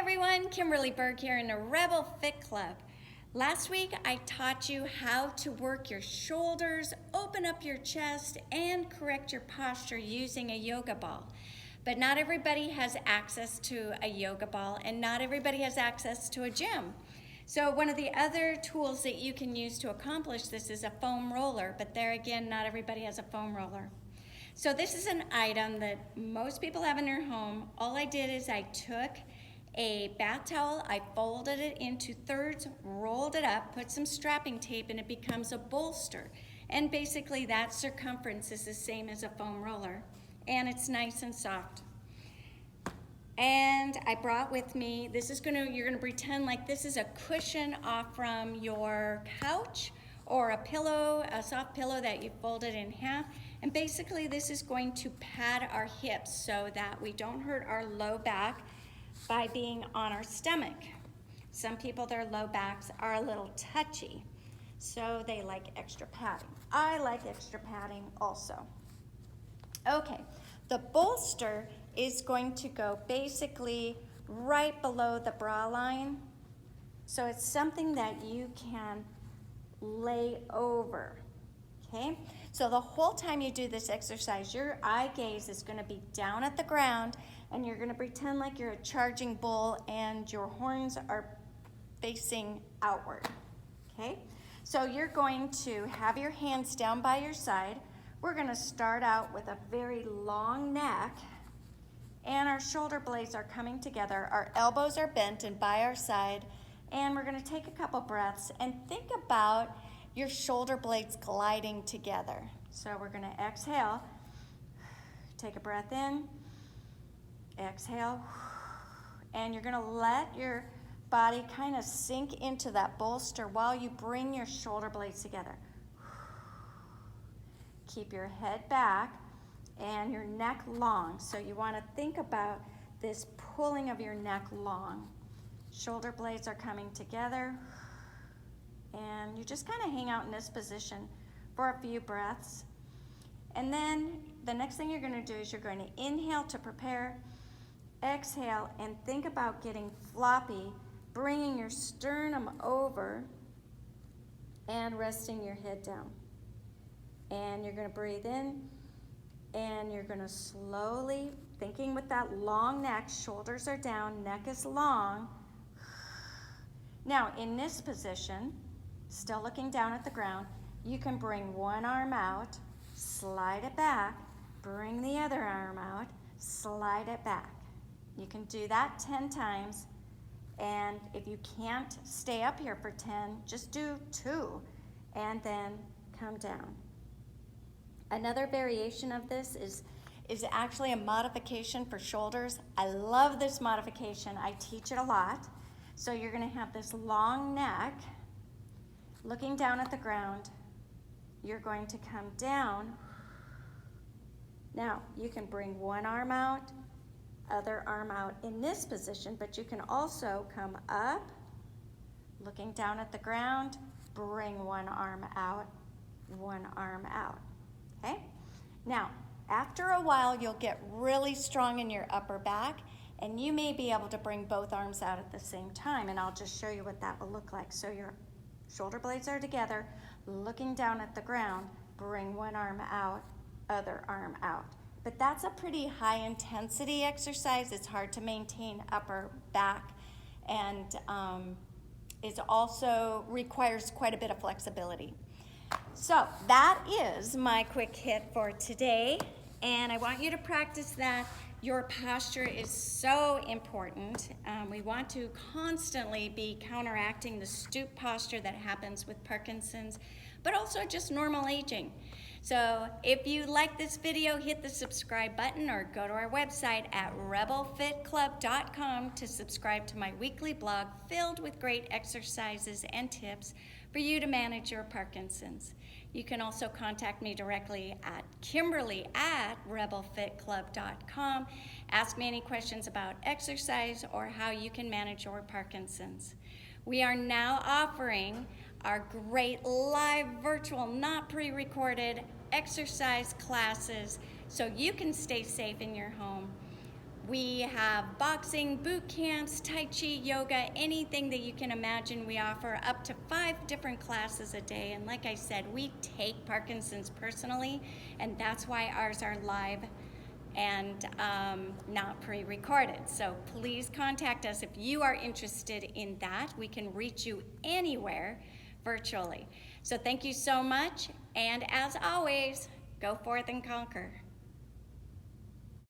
everyone, Kimberly Berg here in the Rebel Fit Club. Last week I taught you how to work your shoulders, open up your chest, and correct your posture using a yoga ball. But not everybody has access to a yoga ball and not everybody has access to a gym. So one of the other tools that you can use to accomplish this is a foam roller, but there again, not everybody has a foam roller. So this is an item that most people have in their home. All I did is I took a bath towel, I folded it into thirds, rolled it up, put some strapping tape, and it becomes a bolster. And basically that circumference is the same as a foam roller, and it's nice and soft. And I brought with me, you're gonna pretend like this is a cushion off from your couch or a pillow, a soft pillow that you folded in half. And basically this is going to pad our hips so that we don't hurt our low back by being on our stomach. Some people, their low backs are a little touchy, so they like extra padding. I like extra padding also. Okay, the bolster is going to go basically right below the bra line. So it's something that you can lay over, okay? So the whole time you do this exercise, your eye gaze is gonna be down at the ground and you're gonna pretend like you're a charging bull and your horns are facing outward, okay? So you're going to have your hands down by your side. We're gonna start out with a very long neck and our shoulder blades are coming together. Our elbows are bent and by our side, and we're gonna take a couple breaths and think about your shoulder blades gliding together. So we're gonna exhale, take a breath in, exhale, and you're gonna let your body kind of sink into that bolster while you bring your shoulder blades together. Keep your head back and your neck long. So you wanna think about this pulling of your neck long. Shoulder blades are coming together, and you just kind of hang out in this position for a few breaths. And then the next thing you're going to do is you're going to inhale to prepare, exhale, and think about getting floppy, bringing your sternum over and resting your head down. And you're going to breathe in, and you're going to slowly, thinking with that long neck, shoulders are down, neck is long. Now, in this position, still looking down at the ground, you can bring one arm out, slide it back, bring the other arm out, slide it back. You can do that 10 times, and if you can't stay up here for 10, just do 2, and then come down. Another variation of this is actually a modification for shoulders. I love this modification. I teach it a lot. So you're gonna have this long neck, looking down at the ground. You're going to come down. Now, you can bring one arm out, other arm out in this position, but you can also come up, looking down at the ground, bring one arm out, okay? Now, after a while, you'll get really strong in your upper back, and you may be able to bring both arms out at the same time, and I'll just show you what that will look like. So your shoulder blades are together, looking down at the ground, bring one arm out, other arm out. But that's a pretty high intensity exercise. It's hard to maintain upper back, and it also requires quite a bit of flexibility. So that is my quick hit for today, and I want you to practice that. Your posture is so important. We want to constantly be counteracting the stoop posture that happens with Parkinson's, but also just normal aging. So if you like this video, hit the subscribe button or go to our website at rebelfitclub.com to subscribe to my weekly blog filled with great exercises and tips for you to manage your Parkinson's. You can also contact me directly at Kimberly@rebelfitclub.com. Ask me any questions about exercise or how you can manage your Parkinson's. We are now offering our great live, virtual, not pre-recorded exercise classes so you can stay safe in your home. We have boxing, boot camps, Tai Chi, yoga, anything that you can imagine. We offer up to 5 different classes a day. And like I said, we take Parkinson's personally, and that's why ours are live and not pre-recorded. So please contact us if you are interested in that. We can reach you anywhere virtually. So thank you so much, and as always, go forth and conquer.